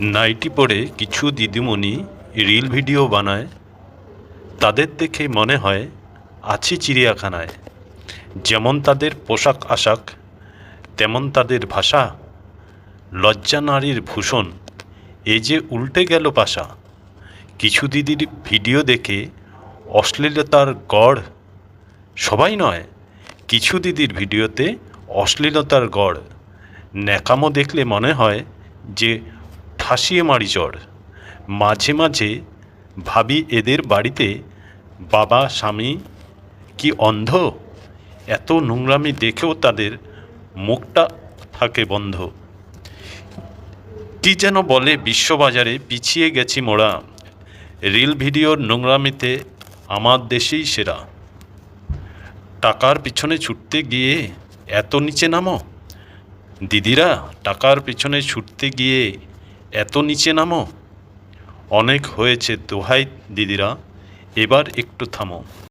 Nightie পরে কিছু দিদিমণি রিল ভিডিও বানায়। তাদের দেখে মনে হয় আছি চিড়িয়াখানায়। যেমন তাদের পোশাক আশাক, তেমন তাদের ভাষা। লজ্জা নারীর ভূষণ, এই যে উল্টে গেল পাশা। কিছু দিদির ভিডিও দেখে অশ্লীলতার গড়, সবাই নয়, কিছু দিদির ভিডিওতে অশ্লীলতার গড়। ন্যাকামো দেখলে মনে হয় যে ঠাসিয়ে মারি চড়। মাঝে মাঝে ভাবি এদের বাড়িতে বাবা স্বামী কি অন্ধ? এত নোংরামি দেখেও তাদের মুখটা থাকে বন্ধ। কি যেন বলে বিশ্ববাজারে পিছিয়ে গেছি মোরা, রিল ভিডিওর নোংরামিতে আমার দেশেই সেরা। টাকার পিছনে ছুটতে গিয়ে এত নিচে নামো দিদিরা, টাকার পিছনে ছুটতে গিয়ে এত নিচে নামো। অনেক হয়েছে দোহাই দিদিরা, এবার একটু থামো।